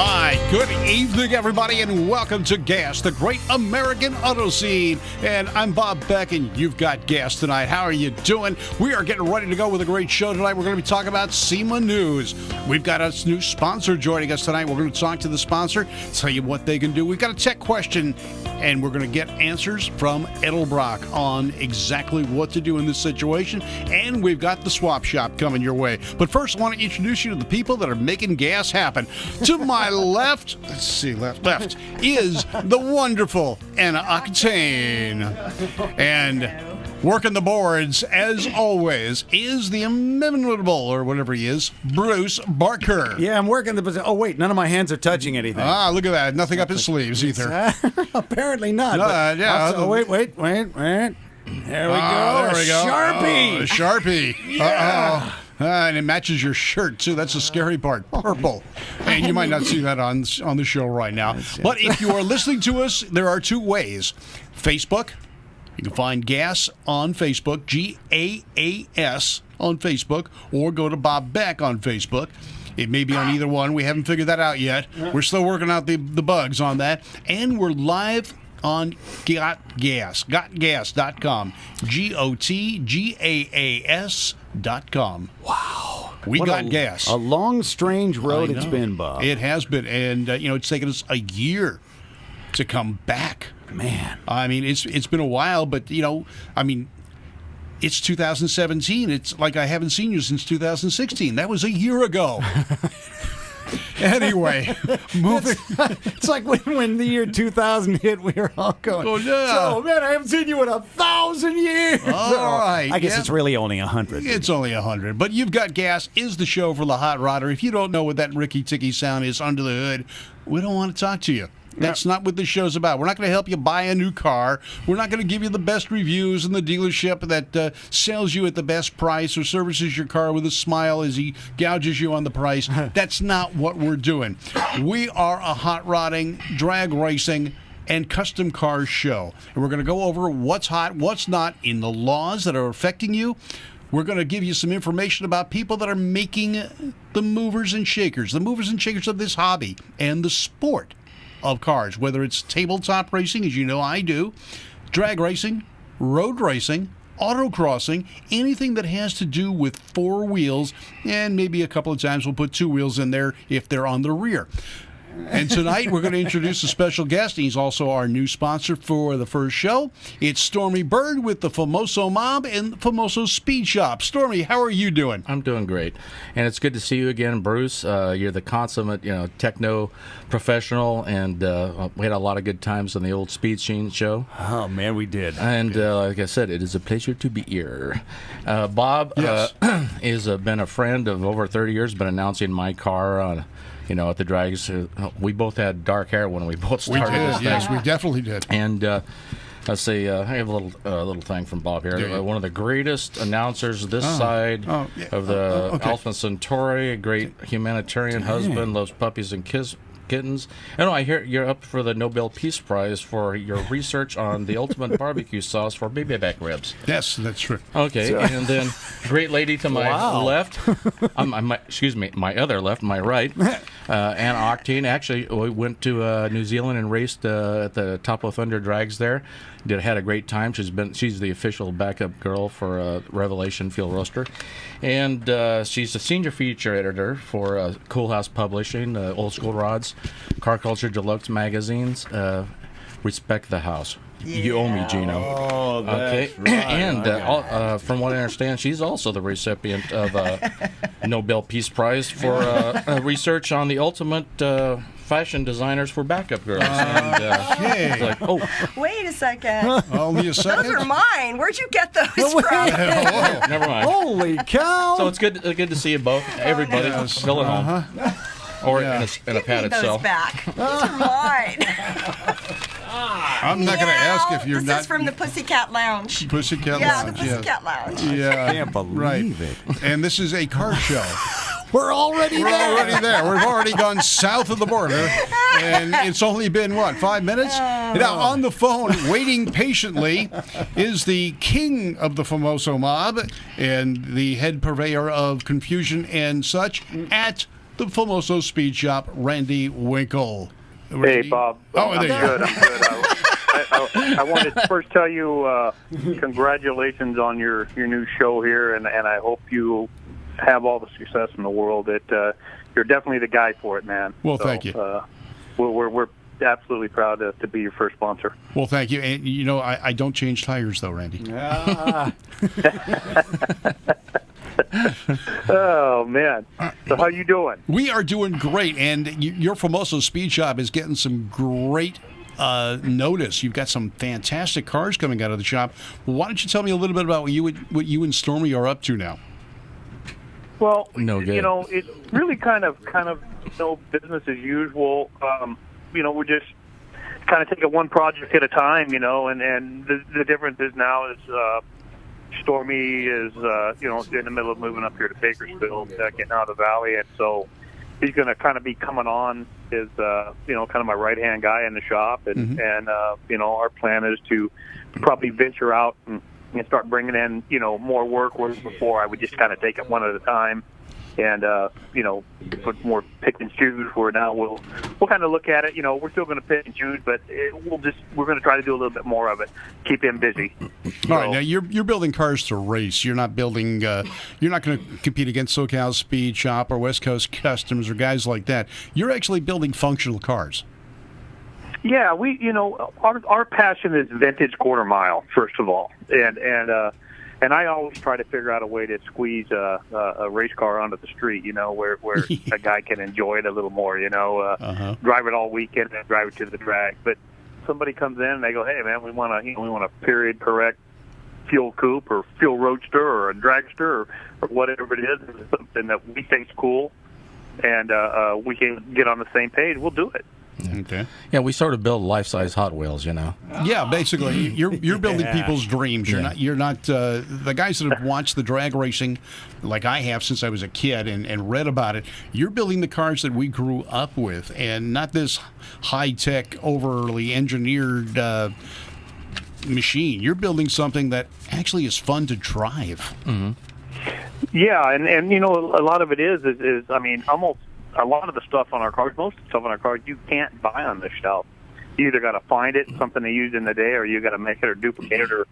Hi, good evening, everybody, and welcome to Gas, the great American auto scene. And I'm Bob Beck, and you've got gas tonight. How are you doing? We are getting ready to go with a great show tonight. We're going to be talking about SEMA News. We've got a new sponsor joining us tonight. We're going to talk to the sponsor, tell you what they can do. We've got a tech question, and we're going to get answers from Edelbrock on exactly what to do in this situation. And we've got the swap shop coming your way. But first, I want to introduce you to the people that are making gas happen. To my left, let's see, left is the wonderful Anna Octane. And working the boards, as always, is the inimitable, or whatever he is, Bruce Barker. Yeah, I'm working the... Oh, wait, none of my hands are touching anything. Ah, look at that. Nothing up his sleeves either. Apparently not. No, yeah. Oh, wait. There we go. There we go. Sharpie. Oh, Sharpie. Yeah. Uh-oh. And it matches your shirt, too. That's the scary part. Purple. And you might not see that on the show right now. But if you are listening to us, there are two ways. Facebook. You can find Gas on Facebook, GAAS on Facebook, or go to Bob Beck on Facebook. It may be on either one. We haven't figured that out yet. We're still working out the bugs on that. And we're live on GotGas.com. GOTGAAS.com. Wow. We got gas. A long, strange road it's been, Bob. It has been. And, it's taken us a year to come back. Man. I mean, it's been a while, but, it's 2017. It's like I haven't seen you since 2016. That was a year ago. Anyway, moving. It's like when the year 2000 hit, we were all going, oh, yeah. So, man, I haven't seen you in 1,000 years. All right. I guess it's really only 100. It's only 100. But You've Got Gas is the show for the hot rodder. If you don't know what that Ricky Ticky sound is under the hood, we don't want to talk to you. That's not what this show's about. We're not going to help you buy a new car. We're not going to give you the best reviews in the dealership that sells you at the best price or services your car with a smile as he gouges you on the price. That's not what we're doing. We are a hot rodding, drag racing, and custom car show. And we're going to go over what's hot, what's not in the laws that are affecting you. We're going to give you some information about people that are making the movers and shakers of this hobby and the sport of cars, whether it's tabletop racing, as you know I do, drag racing, road racing, autocrossing, anything that has to do with four wheels, and maybe a couple of times we'll put two wheels in there if they're on the rear. And tonight we're going to introduce a special guest. He's also our new sponsor for the first show. It's Stormy Bird with the Famoso Mob and the Famoso Speed Shop. Stormy, how are you doing? I'm doing great. And it's good to see you again, Bruce. You're the consummate, techno professional, and we had a lot of good times on the old Speed Sheen show. Oh, man, we did. And like I said, it is a pleasure to be here. Bob yes. has been a friend of over 30 years, been announcing my car on at the drags. We both had dark hair when we both started. We did, this yes, thing. we definitely did. And let's see, I have a little thing from Bob here. One of the greatest announcers this side of the Alpha Centauri, a great humanitarian husband, loves puppies and kittens. And I hear you're up for the Nobel Peace Prize for your research on the ultimate barbecue sauce for baby back ribs. Yes, that's true. Okay, and then great lady to my left, my other left, my right, Anna Octane. Actually, we went to New Zealand and raced at the Taupo Thunder Drags there. Had a great time. She's the official backup girl for Revelation Field Roaster, and she's the senior feature editor for Cool House Publishing, Old School Rods, Car Culture Deluxe magazines. Respect the house. Yeah. You owe me, Gino. Oh, that's right. And from what I understand, she's also the recipient of a Nobel Peace Prize for research on the ultimate fashion designers for backup girls. Okay. Wait a second. Only a second? Those are mine. Where'd you get those from? Never mind. Holy cow. So it's good to see you both. Everybody still at home. Or in a pad Give me itself. those back. These are mine. I'm not going to ask if you're this not. This is from the Pussycat Lounge. Pussycat Yeah, Lounge. the Pussycat Lounge. Yeah. I can't believe it. And this is a car show. We're already there. We've already gone south of the border, and it's only been, 5 minutes? Now, on the phone, waiting patiently, is the king of the Famoso Mob and the head purveyor of confusion and such at the Famoso Speed Shop, Randy Winkle. Hey, Randy? Bob. Oh, I'm there you good. I'm good. I wanted to first tell you congratulations on your new show here, and I hope you have all the success in the world. You're definitely the guy for it, man. Well, thank you. We're absolutely proud to be your first sponsor. Well, thank you. And, you know, I don't change tires, though, Randy. Oh, man. So how you doing? We are doing great, and your Famoso Speed Shop is getting some great notice. You've got some fantastic cars coming out of the shop. Well, why don't you tell me a little bit about what you and Stormy are up to now? Well, No good. you know, it's really kind of business as usual. You know, we're just kind of taking one project at a time, you know, and the difference is now is Stormy is, you know, in the middle of moving up here to Bakersfield, getting out of the valley, and so he's going to kind of be coming on as, you know, kind of my right-hand guy in the shop, and you know, our plan is to probably venture out and start bringing in, you know, more work, whereas before I would just kind of take it one at a time. And you know, put more pick and choose. Where now we'll kind of look at it. You know, we're still going to pick and choose, but we're going to try to do a little bit more of it. Keep him busy. All right, now you're building cars to race. You're not building. You're not going to compete against SoCal Speed Shop or West Coast Customs or guys like that. You're actually building functional cars. Yeah, you know, our passion is vintage quarter mile, first of all, and I always try to figure out a way to squeeze a race car onto the street, you know, where a guy can enjoy it a little more, you know, drive it all weekend and drive it to the track. But somebody comes in and they go, hey man, we want a period correct fuel coupe or fuel roadster or a dragster or whatever it is, something that we think's cool, and we can get on the same page. We'll do it. Okay. Yeah, we sort of build life-size Hot Wheels, you know. Yeah, basically, you're building people's dreams. You're not the guys that have watched the drag racing, like I have since I was a kid and read about it. You're building the cars that we grew up with, and not this high-tech, overly engineered machine. You're building something that actually is fun to drive. Mm-hmm. Yeah, and you know, a lot of it is I mean, almost. A lot of the stuff on our cars, most of the stuff on our cars, you can't buy on the shelf. You either got to find it, something they used in the day, or you got to make it or duplicate it, or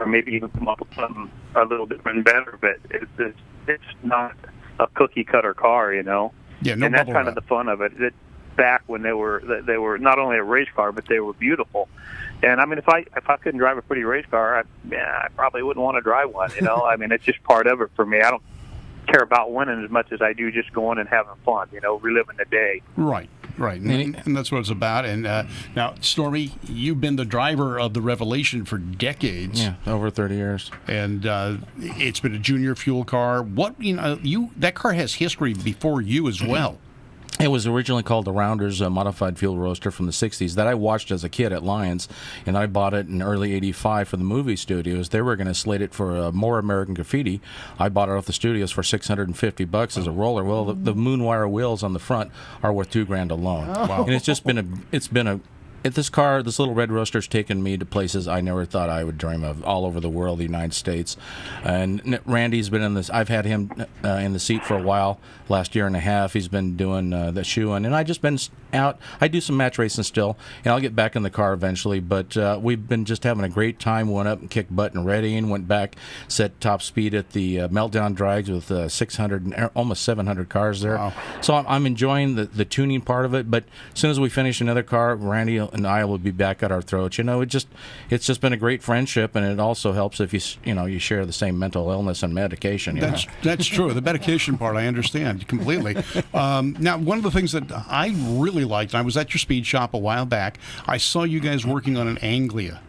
maybe even come up with something a little different and better. But it's not a cookie cutter car, you know. Yeah, no. And that's kind of the fun of it. Back when they were not only a race car, but they were beautiful. And I mean, if I couldn't drive a pretty race car, I probably wouldn't want to drive one. You know, I mean, it's just part of it for me. I don't care about winning as much as I do just going and having fun, you know, reliving the day. Right. And that's what it's about. And now, Stormy, you've been the driver of the Revelation for decades. Yeah, over 30 years. And it's been a junior fuel car. That car has history before you as well. It was originally called the Rounders Modified Fuel Roadster from the 60s that I watched as a kid at Lions, and I bought it in early 85 for the movie studios. They were going to slate it for More American Graffiti. I bought it off the studios for $650 as a roller. Well, the Moonwire wheels on the front are worth $2,000 alone. Wow. And it's been a this little red roaster's taken me to places I never thought I would dream of, all over the world, the United States. And Randy's been in this. I've had him in the seat for a while, last year and a half. He's been doing the shoeing, and I just been out. I do some match racing still, and I'll get back in the car eventually. But we've been just having a great time. Went up and kicked butt in Reading, went back, set top speed at the Meltdown Drags with 600, almost 700 cars there. Wow. So I'm enjoying the tuning part of it. But as soon as we finish another car, Randy and I will be back at our throats. You know, it's just been a great friendship, and it also helps if you share the same mental illness and medication. That's true. The medication part, I understand completely. Now, one of the things that I really liked, and I was at your speed shop a while back, I saw you guys working on an Anglia.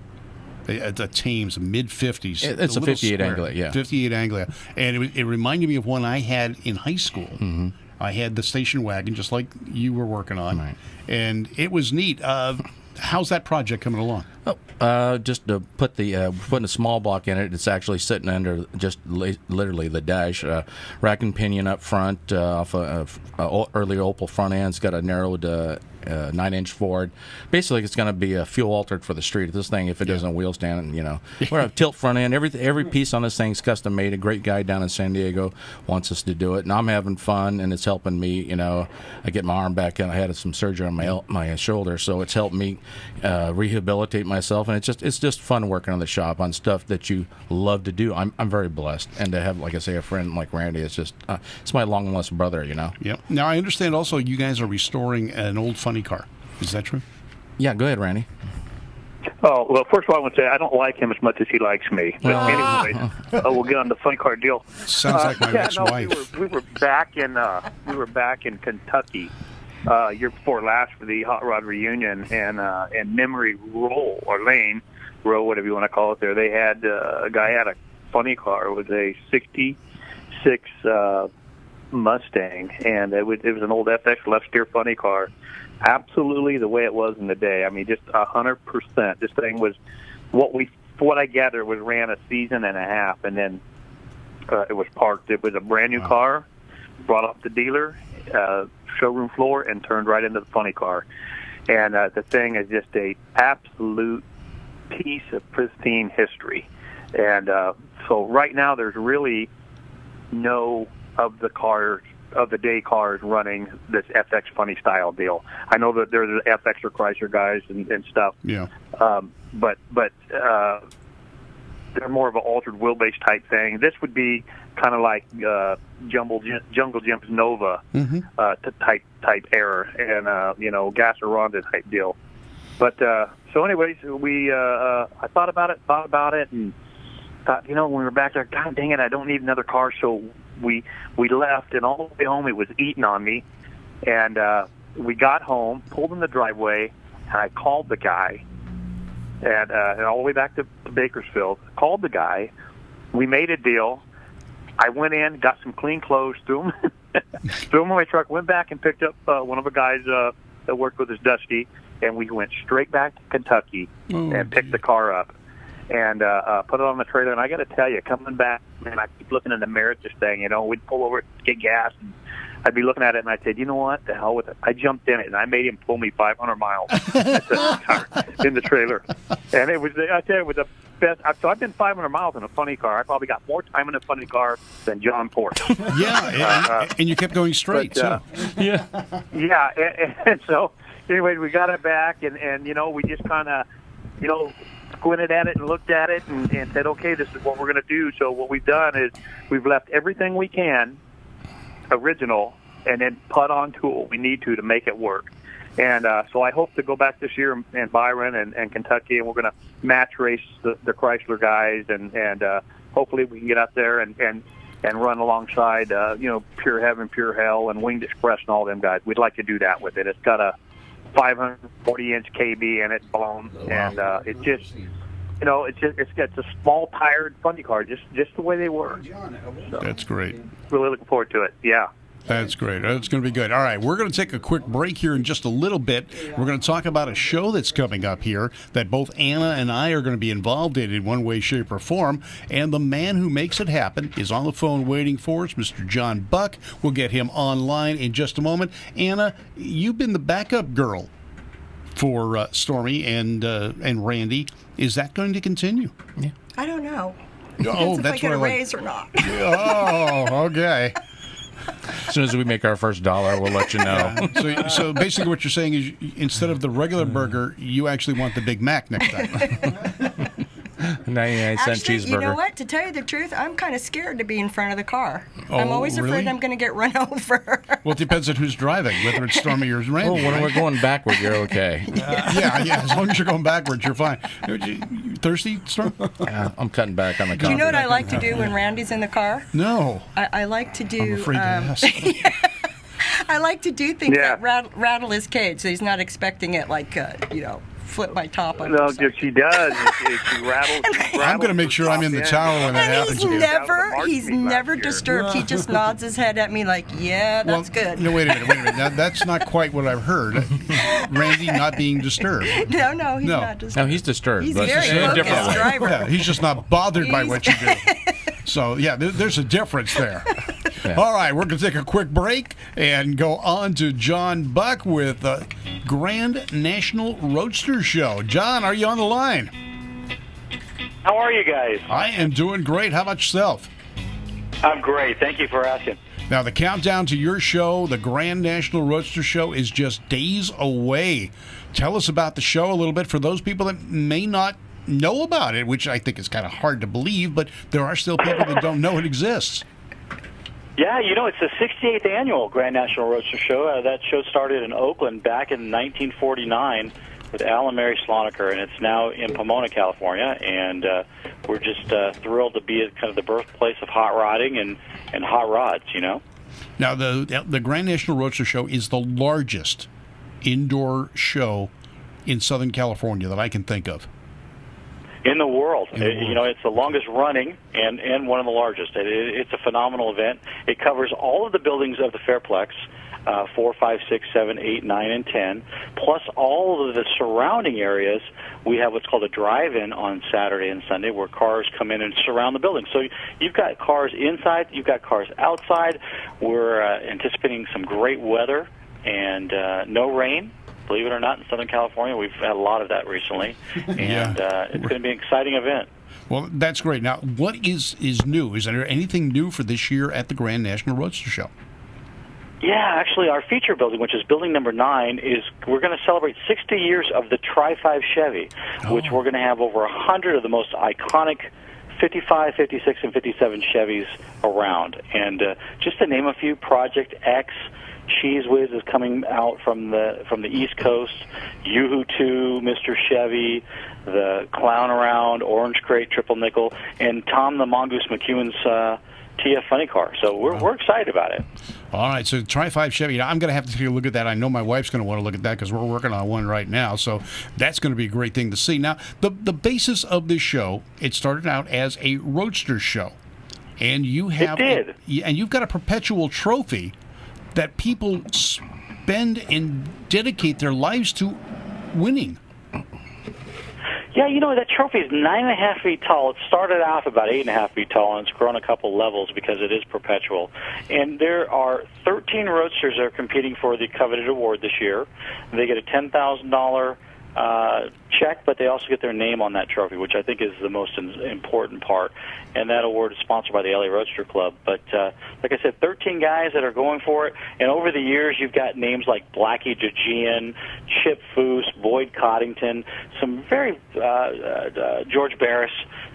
The Thames, mid-50s. It's a 58 Anglia, yeah. 58 Anglia. And it reminded me of one I had in high school. Mm-hmm. I had the station wagon, just like you were working on. Right. And it was neat. How's that project coming along? Just to put putting a small block in it. It's actually sitting under just literally the dash. Rack and pinion up front off early Opel front end. It's got a narrowed 9-inch Ford. Basically, it's going to be fuel altered for the street. This thing, if it doesn't wheel stand, we're a tilt front end. Every piece on this thing's custom made. A great guy down in San Diego wants us to do it, and I'm having fun, and it's helping me. I get my arm back, and I had some surgery on my shoulder, so it's helped me rehabilitate myself, and it's just fun working on the shop on stuff that you love to do. I'm very blessed, and to have, like I say, a friend like Randy, it's just it's my long lost brother. Yep. Now I understand also you guys are restoring an old funny car. Is that true? Yeah, go ahead, Randy. Oh, well, first of all, I want to say I don't like him as much as he likes me. But anyway, we'll get on the funny car deal. Sounds like my ex-wife. We were back in Kentucky year before last for the Hot Rod reunion, and Memory Lane, whatever you want to call it. There, they had a guy had a funny car. It was a '66 Mustang, and it was an old FX left steer funny car. Absolutely the way it was in the day. I mean, just 100%. This thing was what I gathered was ran a season and a half, and then it was parked. It was a brand new car, brought off the dealer, showroom floor, and turned right into the funny car. And the thing is just a absolute piece of pristine history. And so right now there's really no of the day cars running this FX funny style deal. I know that there's FX or Chrysler guys and stuff. Yeah. But they're more of an altered wheelbase type thing. This would be kind of like Jungle Jim's Nova type error, and gas or Ronda type deal. But so anyways, I thought about it, and thought, when we were back there, God dang it, I don't need another car. So we left, and all the way home it was eating on me. And we got home, pulled in the driveway, and I called the guy, and all the way back to Bakersfield. Called the guy. We made a deal. I went in, got some clean clothes, threw them in my truck, went back and picked up one of the guys that worked with us, Dusty, and we went straight back to Kentucky and picked the car up and put it on the trailer. And I got to tell you, coming back, man, I keep looking in the mirror at this thing. We'd pull over to get gas, and I'd be looking at it, and I'd say, you know what, the hell with it. I jumped in it, and I made him pull me 500 miles in the trailer. And it was, I tell you, it was the best. So I've been 500 miles in a funny car. I probably got more time in a funny car than John Ford. Yeah, and you kept going straight, but, yeah. Yeah, and so, anyway, we got it back, and we just kind of, squinted at it and looked at it and said, okay, this is what we're going to do. So what we've done is we've left everything we can original and then put onto what we need to make it work. And so I hope to go back this year in Byron and Kentucky, and we're going to match race the Chrysler guys, and hopefully we can get out there and run alongside, Pure Heaven, Pure Hell, and Winged Express and all them guys. We'd like to do that with it. It's got a 540-inch KB in it, blown, and it just, it's a small tired funny car, just the way they were. So, that's great. Really looking forward to it. Yeah. That's great. That's going to be good. All right, we're going to take a quick break here in just a little bit. We're going to talk about a show that's coming up here that both Anna and I are going to be involved in one way, shape, or form. And the man who makes it happen is on the phone waiting for us, Mr. John Buck. We'll get him online in just a moment. Anna, you've been the backup girl for Stormy and Randy. Is that going to continue? Yeah. I don't know. Oh, if that's I get a raise or not. Oh, okay. As soon as we make our first dollar, we'll let you know. So basically what you're saying is instead of the regular burger, you actually want the Big Mac next time. 99-cent cheeseburger. You know what? To tell you the truth, I'm kind of scared to be in front of the car. I'm always really? afraid I'm going to get run over. Well, it depends on who's driving, whether it's Stormy or Randy. When we're going backward, you're okay. Yeah. As long as you're going backwards, you're fine. You thirsty, Storm? I'm cutting back on the coffee. Do you know what I like to do when Randy's in the car? No. I like to do. I'm afraid to ask. I like to do things that rattle his cage, so he's not expecting it, like flip my top on. No, she does. She rattles. I'm going to make sure I'm in the tower when that And happens. he's never disturbed. He just nods his head at me like, yeah, that's good. No, wait a minute. Now, that's not quite what I've heard. Randy not being disturbed. No, he's No. not disturbed. No, he's disturbed. He's but very in a focused different way. driver. Yeah, he's just not bothered by what you do. So, yeah, there's a difference there. Yeah. All right, we're going to take a quick break and go on to John Buck with the Grand National Roadster Show. John, are you on the line? How are you guys? I am doing great. How about yourself? I'm great. Thank you for asking. Now, the countdown to your show, the Grand National Roadster Show, is just days away. Tell us about the show a little bit for those people that may not know about it, which I think is kind of hard to believe, but there are still people that don't know it exists. Yeah, it's the 68th annual Grand National Roadster Show. That show started in Oakland back in 1949 with Al and Mary Sloniker, and it's now in Pomona, California. And we're just thrilled to be at kind of the birthplace of hot rodding and hot rods, Now, the Grand National Roadster Show is the largest indoor show in Southern California that I can think of. In the world. In the world. It's the longest running and one of the largest. It's a phenomenal event. It covers all of the buildings of the Fairplex, 4, 5, 6, 7, 8, 9, and 10, plus all of the surrounding areas. We have what's called a drive-in on Saturday and Sunday where cars come in and surround the building. So you've got cars inside, you've got cars outside. We're anticipating some great weather and no rain. Believe it or not, in Southern California, we've had a lot of that recently, and it's going to be an exciting event. Well, that's great. Now, what is new? Is there anything new for this year at the Grand National Roadster Show? Yeah, actually, our feature building, which is building number 9, we're going to celebrate 60 years of the Tri-5 Chevy, which we're going to have over 100 of the most iconic 55, 56, and 57 Chevys around. And just to name a few, Project X, Cheese Whiz is coming out from the East Coast, Yoo-Hoo 2, Mr. Chevy, the Clown Around, Orange Crate, Triple Nickel, and Tom the Mongoose McEwen's TF Funny Car. So we're excited about it. All right, so Tri-5 Chevy. Now, I'm going to have to take a look at that. I know my wife's going to want to look at that because we're working on one right now. So that's going to be a great thing to see. Now, the basis of this show, it started out as a roadster show, and you have It did. and you've got a perpetual trophy that people spend and dedicate their lives to winning. Yeah, that trophy is 9.5 feet tall. It started off about 8.5 feet tall, and it's grown a couple levels because it is perpetual. And there are 13 roadsters that are competing for the coveted award this year. They get a $10,000 check, but they also get their name on that trophy, which I think is the most important part. And that award is sponsored by the LA Roadster Club. But like I said, 13 guys that are going for it. And over the years, you've got names like Blackie Jajian, Chip Foose, Boyd Coddington, some very George Barris,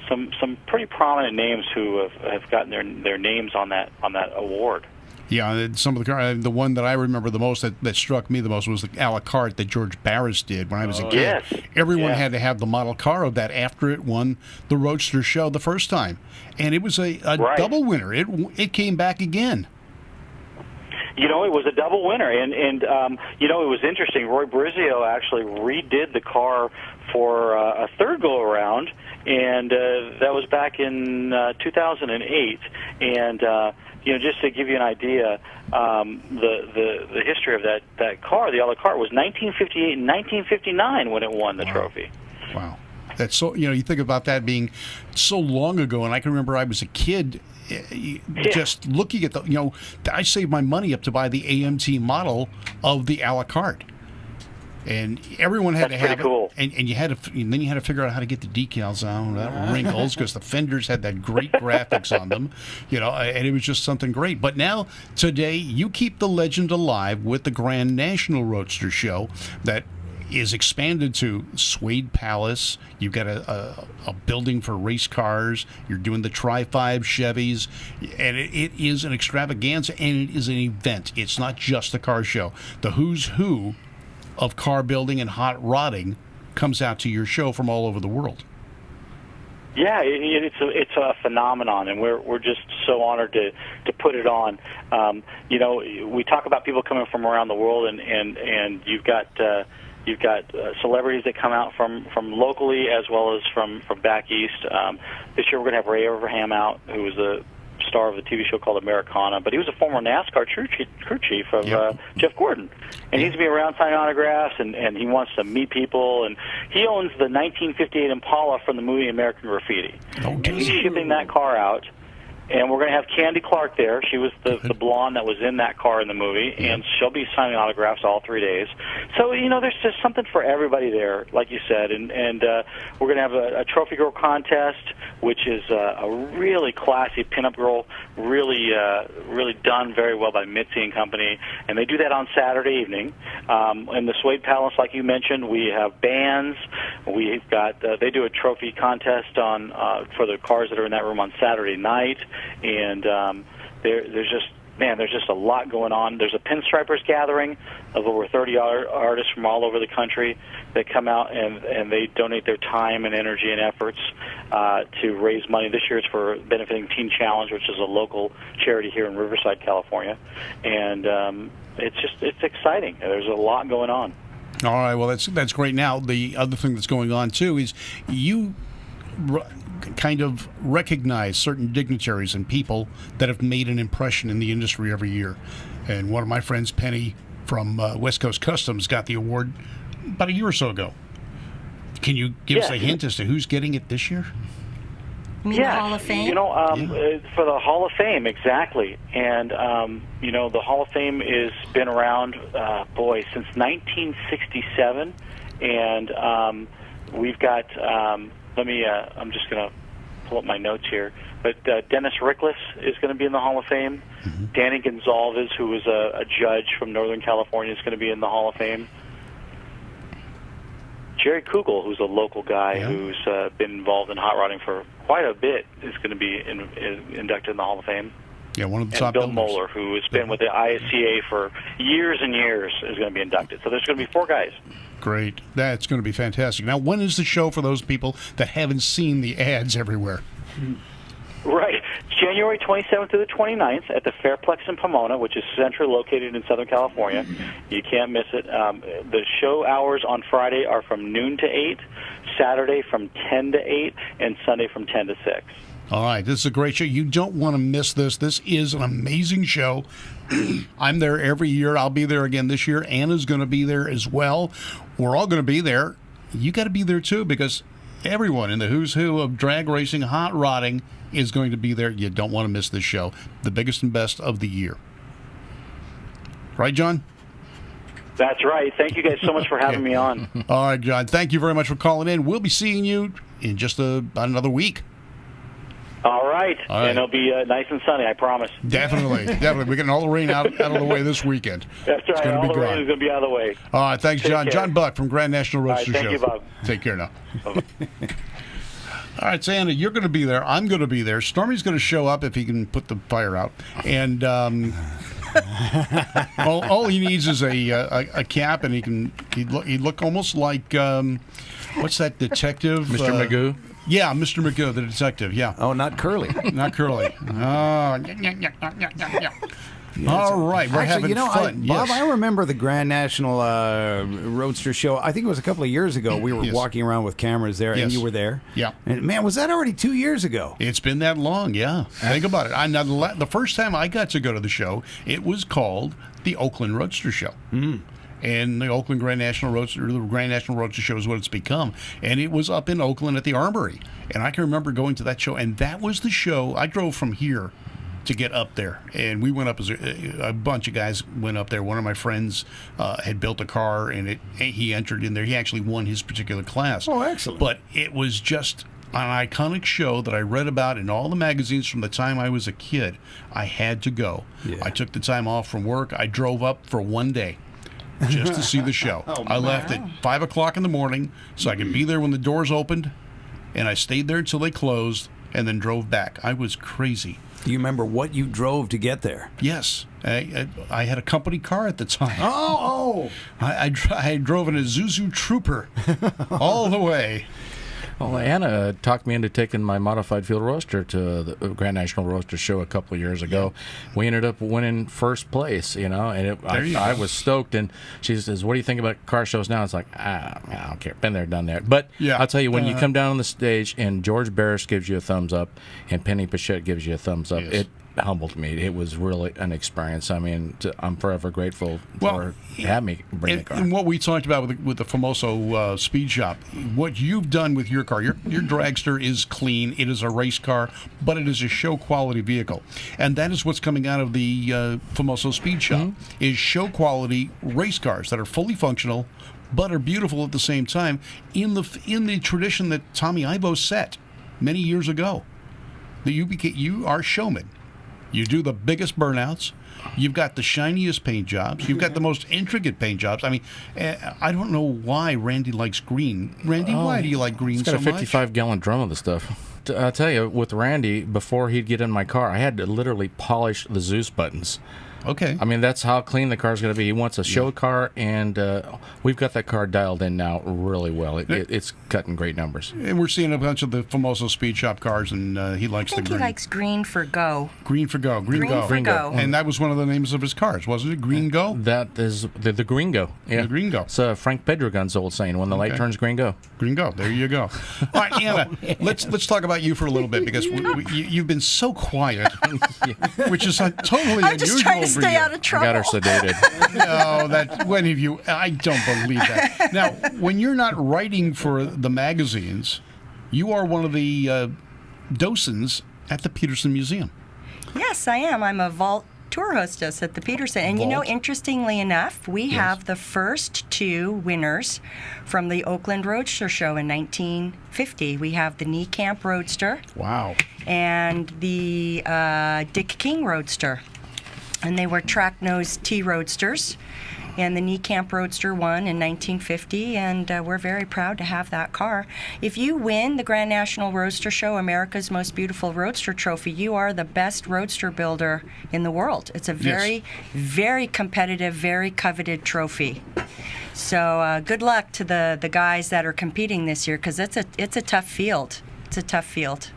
some pretty prominent names who have gotten their names on that award. Yeah, some of the one that I remember the most that struck me the most was the a la carte that George Barris did when I was a kid. Yes. Everyone had to have the model car of that after it won the Roadster Show the first time, and it was a double winner. It came back again. It was a double winner, and it was interesting. Roy Brizio actually redid the car for a third go-around, and that was back in 2008. And just to give you an idea, the history of that car, the a la carte, was 1958 and 1959 when it won the trophy. Wow. That's so, you think about that being so long ago, and I can remember I was a kid just looking at I saved my money up to buy the AMT model of the a la carte. And everyone had to have cool. it, and then you had to figure out how to get the decals on without wrinkles because the fenders had that great graphics on them, and it was just something great. But now today, you keep the legend alive with the Grand National Roadster Show that is expanded to Suede Palace. You've got a building for race cars. You're doing the Tri-5 Chevys, and it is an extravaganza and it is an event. It's not just a car show. The who's who of car building and hot rodding comes out to your show from all over the world. Yeah, it's a phenomenon, and we're just so honored to put it on. We talk about people coming from around the world, and you've got You've got celebrities that come out from locally as well as from back east. This year we're going to have Ray Abraham out, who was the star of a TV show called Americana, but he was a former NASCAR crew chief of Jeff Gordon. And he's going to be around signing autographs, and he wants to meet people. And he owns the 1958 Impala from the movie American Graffiti. And he's shipping that car out. And we're going to have Candy Clark there. She was the blonde that was in that car in the movie, and she'll be signing autographs all 3 days. So, you know, there's just something for everybody there, like you said. And we're going to have a Trophy Girl contest, which is a really classy pinup girl, really done very well by Mitzi and Company. And they do that on Saturday evening. In the Suede Palace, like you mentioned, we have bands. We've got they do a trophy contest on for the cars that are in that room on Saturday night. And there's just a lot going on. There's a Pinstripers gathering of over 30 artists from all over the country that come out and they donate their time and energy and efforts to raise money. This year it's for benefiting Teen Challenge, which is a local charity here in Riverside, California. And it's exciting. There's a lot going on. All right, well, that's great. Now, the other thing that's going on, too, is you kind of recognize certain dignitaries and people that have made an impression in the industry every year. And one of my friends, Penny from West Coast Customs, got the award about a year or so ago. Can you give us a hint as to who's getting it this year? You mean the Hall of Fame? You know, for the Hall of Fame, exactly. And, you know, the Hall of Fame has been around, since 1967. And we've got... I'm just going to pull up my notes here. But Dennis Rickless is going to be in the Hall of Fame. Mm-hmm. Danny Gonzalez, who was a judge from Northern California, is going to be in the Hall of Fame. Jerry Kugel, who's a local guy who's been involved in hot rodding for quite a bit, is going to be inducted in the Hall of Fame. Yeah, one of the top. And Bill Moeller, who has been with the ISCA for years and years, is going to be inducted. So there's going to be 4 guys. Great. That's going to be fantastic. Now, when is the show for those people that haven't seen the ads everywhere? Right. January 27th to the 29th at the Fairplex in Pomona, which is centrally located in Southern California. You can't miss it. The show hours on Friday are from noon to 8, Saturday from 10 to 8, and Sunday from 10 to 6. All right, this is a great show. You don't want to miss this. This is an amazing show. I'm there every year. I'll be there again this year. Anna's going to be there as well. We're all going to be there. You got to be there too, because everyone in the who's who of drag racing, hot rodding is going to be there. You don't want to miss this show. The biggest and best of the year. Right, John? That's right. Thank you guys so much for having me on. All right, John. Thank you very much for calling in. We'll be seeing you in just about another week. All right. And it'll be nice and sunny, I promise. Definitely. We're getting all the rain out of the way this weekend. That's right. All the rain is going to be out of the way. All right. Thanks, John. John Buck from Grand National Roadster Show. Thank you, Bob. Take care now. All right, Santa, you're going to be there. I'm going to be there. Stormy's going to show up if he can put the fire out. And all he needs is a cap, and he'd look almost like what's that detective? Mr. Magoo. Yeah, Mr. Magoo, the detective, yeah. Oh, not Curly. Not Curly. Oh, all right, we're having fun. Bob, I remember the Grand National Roadster Show. I think it was a couple of years ago. We were walking around with cameras there, and you were there. Yeah. And, man, was that already 2 years ago? It's been that long, yeah. Think about it. The first time I got to go to the show, it was called the Oakland Roadster Show. Mm. And the Oakland Grand National Roadster Show is what it's become. And it was up in Oakland at the Armory. And I can remember going to that show, and that was the show. I drove from here to get up there. And we went up as a bunch of guys went up there. One of my friends had built a car, and he entered in there. He actually won his particular class. Oh, excellent. But it was just an iconic show that I read about in all the magazines from the time I was a kid. I had to go. Yeah. I took the time off from work. I drove up for one day just to see the show. I left at 5 o'clock in the morning so I could be there when the doors opened, and I stayed there until they closed and then drove back. I was crazy. Do you remember what you drove to get there? Yes. I had a company car at the time. Oh! I drove an Isuzu Trooper all the way. Well, Anna talked me into taking my modified field roadster to the Grand National Roadster Show a couple of years ago. We ended up winning first place, and I was stoked. And she says, "What do you think about car shows now?" It's like, I don't care. Been there, done that. But I'll tell you, when you come down on the stage and George Barris gives you a thumbs up and Penny Pichette gives you a thumbs up, it humbled me. It was really an experience. I mean, I'm forever grateful for having me bring the car. And what we talked about with the Famoso Speed Shop, what you've done with your car, your dragster is clean. It is a race car, but it is a show quality vehicle, and that is what's coming out of the Famoso Speed Shop is show quality race cars that are fully functional, but are beautiful at the same time in the tradition that Tommy Ivo set many years ago. That you are showmen. You do the biggest burnouts. You've got the shiniest paint jobs. You've got the most intricate paint jobs. I mean, I don't know why Randy likes green. Randy, why do you like green so much? It's got a 55-gallon drum of the stuff. I'll tell you, with Randy, before he'd get in my car, I had to literally polish the Zeus buttons. Okay. I mean, that's how clean the car's going to be. He wants a show car, and we've got that car dialed in now really well. It's cutting great numbers. And we're seeing a bunch of the Famoso Speed Shop cars, and he likes the green. He likes green for go. Green for go. Green Go. And that was one of the names of his cars, wasn't it? Green Go? That is the Green Go. Yeah. The Green Go. It's Frank Pedregon's old saying, when the light turns green, go. Green Go. There you go. All right, Anna, let's talk about you for a little bit, because you've been so quiet, which is totally unusual for you. I'm just trying to stay out of trouble. Got her sedated. No, when have you? I don't believe that. Now, when you're not writing for the magazines, you are one of the docents at the Petersen Museum. Yes, I am. I'm a vault tour hostess at the Petersen. And Vault. Interestingly enough, we have the first two winners from the Oakland Roadster Show in 1950. We have the Knee Camp Roadster. Wow. And the Dick King Roadster. And they were track-nosed T-Roadsters. And the Knee Camp Roadster won in 1950, and we're very proud to have that car. If you win the Grand National Roadster Show, America's Most Beautiful Roadster Trophy, you are the best roadster builder in the world. It's a very, very competitive, very coveted trophy. So good luck to the guys that are competing this year, because it's a tough field. It's a tough field.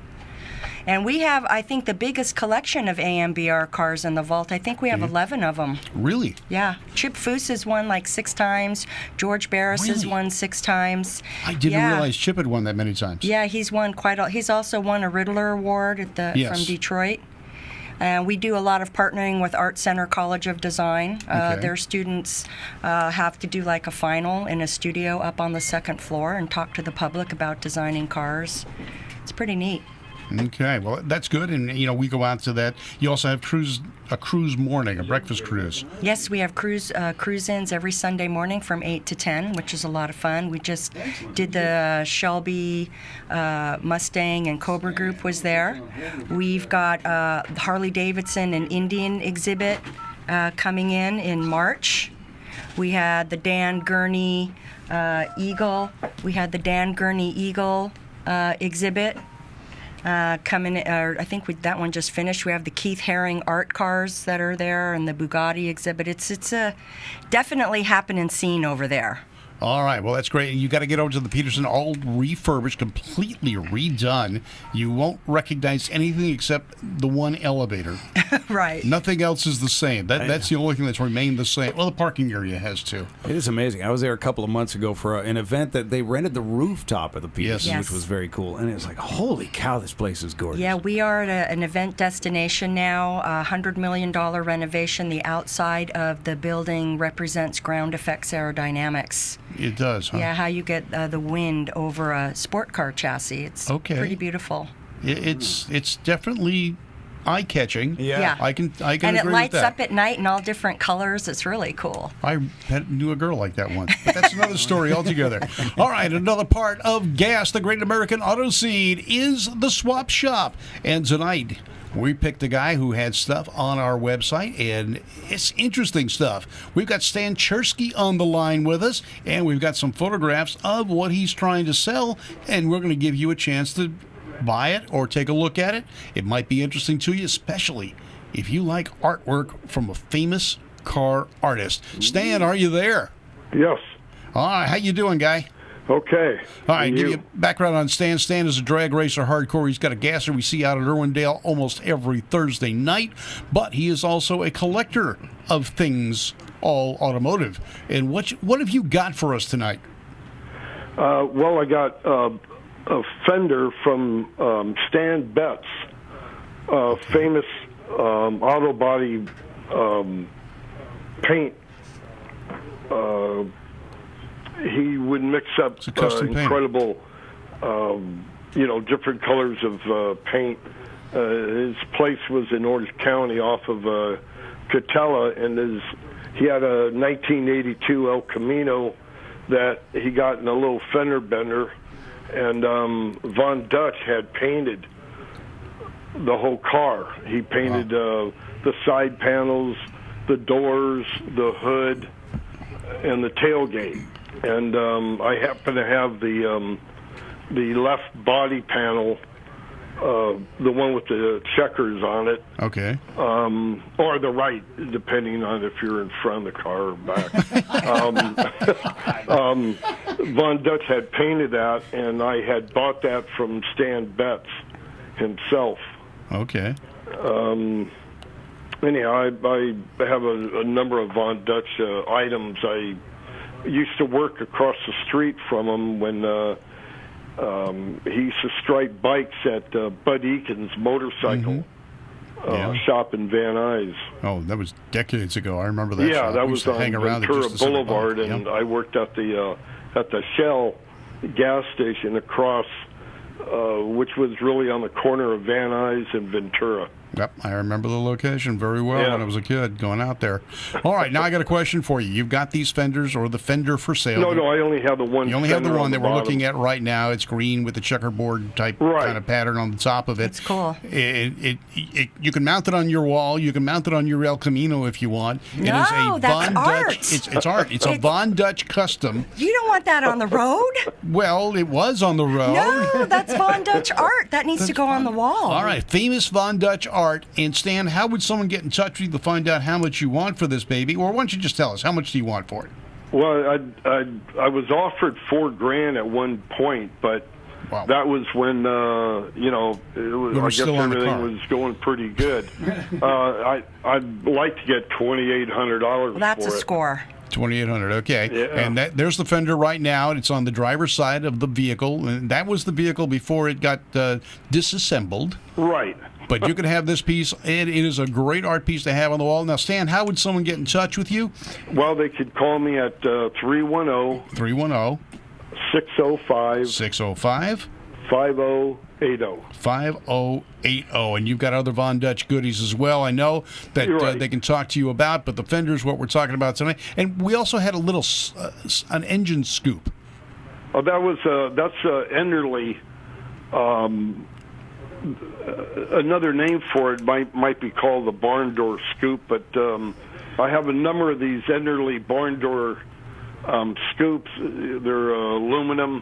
And we have, I think, the biggest collection of AMBR cars in the vault. I think we have 11 of them. Really? Yeah. Chip Foose has won like 6 times. George Barris has won 6 times. I didn't realize Chip had won that many times. Yeah, he's won he's also won a Riddler Award from Detroit. And we do a lot of partnering with Art Center College of Design. Their students have to do like a final in a studio up on the 2nd floor and talk to the public about designing cars. It's pretty neat. Okay, well, that's good, and we go out to that. You also have a cruise morning, a breakfast cruise. Yes, we have cruise-ins every Sunday morning from 8 to 10, which is a lot of fun. We just did the Shelby Mustang and Cobra Group was there. We've got Harley Davidson and Indian exhibit coming in March. We had the Dan Gurney Eagle. We had the Dan Gurney Eagle exhibit. Coming, I think that one just finished. We have the Keith Haring art cars that are there, and the Bugatti exhibit. It's a definitely happening scene over there. All right, well, that's great. You got to get over to the Petersen, all refurbished, completely redone. You won't recognize anything except the one elevator. Right. Nothing else is the same. That's the only thing that's remained the same. Well, the parking area has too. It is amazing. I was there a couple of months ago for an event that they rented the rooftop of the Petersen, which was very cool. And it was like, holy cow, this place is gorgeous. Yeah, we are at an event destination now, $100 million renovation. The outside of the building represents ground effects aerodynamics. It does, huh? Yeah, how you get the wind over a sport car chassis. It's pretty beautiful. It's definitely eye-catching. Yeah. I can agree with that. And it lights up at night in all different colors. It's really cool. I knew a girl like that once, but that's another story altogether. All right, another part of GAS, the Great American Auto Scene, is the Swap Shop. And tonight, we picked a guy who had stuff on our website, and it's interesting stuff. We've got Stan Chersky on the line with us, and we've got some photographs of what he's trying to sell, and we're going to give you a chance to buy it or take a look at it. It might be interesting to you, especially if you like artwork from a famous car artist. Stan, are you there? Yes. All right, how you doing, guy? Okay. All right, give you background on Stan. Stan is a drag racer hardcore. He's got a gasser we see out at Irwindale almost every Thursday night, but he is also a collector of things, all automotive. And what have you got for us tonight? Well, I got a fender from Stan Betts, famous auto body paint. He would mix up incredible, different colors of paint. His place was in Orange County off of Catella, and he had a 1982 El Camino that he got in a little fender bender, and Von Dutch had painted the whole car. He painted the side panels, the doors, the hood, and the tailgate. And I happen to have the left body panel, the one with the checkers on it. Okay. Or the right, depending on if you're in front of the car or back. Von Dutch had painted that, and I had bought that from Stan Betts himself. Okay. Anyhow, I have a number of Von Dutch items. I used to work across the street from him when he used to stripe bikes at Bud Eakins motorcycle shop in Van Nuys. Oh, that was decades ago. I remember that. Yeah, shop. that was on Ventura Boulevard, and I worked at the Shell gas station across, which was really on the corner of Van Nuys and Ventura. Yep, I remember the location very well when I was a kid going out there. All right, now I got a question for you. You've got these fenders or the fender for sale. No, I only have the one. You only have the one that we're looking at right now. It's green with the checkerboard type kind of pattern on the top of it. It's cool. You can mount it on your wall. You can mount it on your El Camino if you want. No, it is a that's Von art. Dutch. It's art. It's a Von Dutch custom. You don't want that on the road? Well, it was on the road. No, that's Von Dutch art. That needs to go on the wall. All right, famous Von Dutch art. And Stan, how would someone get in touch with you to find out how much you want for this baby? Or why don't you just tell us, how much do you want for it? Well, I was offered $4,000 at one point, but that was when I guess everything was going pretty good. I'd like to get $2,800 well, that's for a score. $2,800, okay. Yeah. And there's the fender right now. It's on the driver's side of the vehicle. And that was the vehicle before it got disassembled. Right. But you can have this piece. It is a great art piece to have on the wall. Now, Stan, how would someone get in touch with you? Well, they could call me at 310-605-5080. 5080. And you've got other Von Dutch goodies as well. I know that they can talk to you about, but the fender's what we're talking about tonight. And we also had a little an engine scoop. Oh, that's Enderley. Another name for it might be called the barn door scoop, but I have a number of these Enderley barn door scoops. They're aluminum.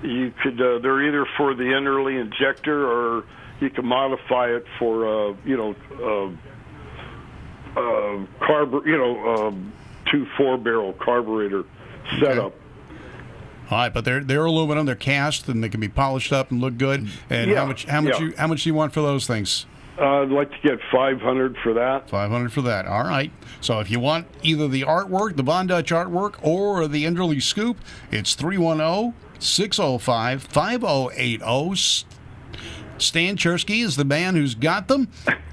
You could they're either for the Enderley injector, or you can modify it for 2 4-barrel carburetor setup. All right, but they're aluminum, they're cast, and they can be polished up and look good. And how much do you want for those things? I'd like to get $500 for that. $500 for that. All right. So if you want either the artwork, the Von Dutch artwork, or the Enderley scoop, it's 310-605-5080. Stan Chersky is the man who's got them.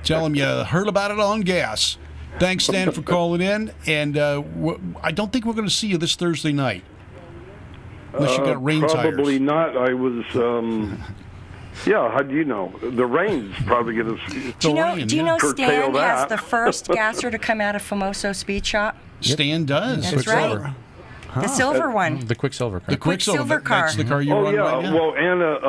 Tell him you heard about it on gas. Thanks, Stan, for calling in. And I don't think we're going to see you this Thursday night. Unless you got rain tires. Probably not. I was, how do you know? The rain's probably going to Do you know Stan that. has the first gasser to come out of Famoso Speed Shop? Stan does. That's right. The silver one. The Quicksilver car. The Quicksilver car. That's the car you run right now. Well, Anna,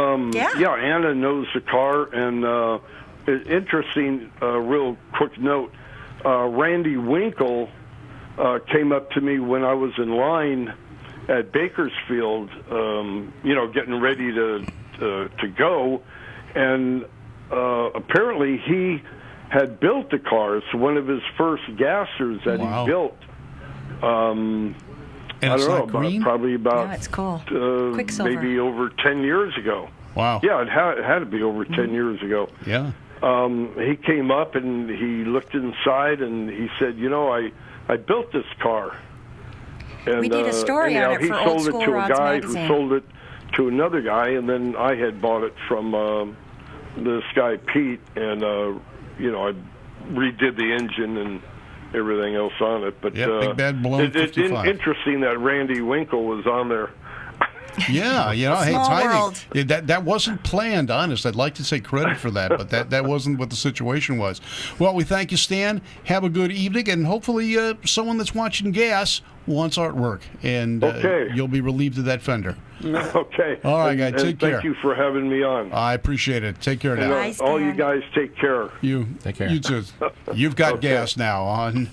Anna knows the car, and interesting, real quick note, Randy Winkle came up to me when I was in line at Bakersfield, getting ready to go, and apparently he had built the car. It's one of his first gassers that he built. And I it's don't not know, green? probably about Yeah, it's cool. Quicksilver. maybe over 10 years ago. Wow. Yeah, it had to be over 10 years ago. Yeah. He came up and he looked inside and he said, I built this car. And, We did a story on it he for sold Old it School to a Rods guy magazine. who sold it to another guy, and then I had bought it from this guy Pete, and I redid the engine and everything else on it. But Big Bad Balloon it's 55. interesting that Randy Winkle was on there. Yeah, hey, Small timing. world. That wasn't planned, honest. I'd like to take credit for that, but that wasn't what the situation was. Well, we thank you, Stan. Have a good evening, and hopefully someone that's watching Gas wants artwork, and Okay. you'll be relieved of that fender. Okay. All right, guys, And take care. Thank you for having me on. I appreciate it. Take care And, now. Bye, all you Stan. guys take care. You Take care. You too. You've got Okay. Gas now on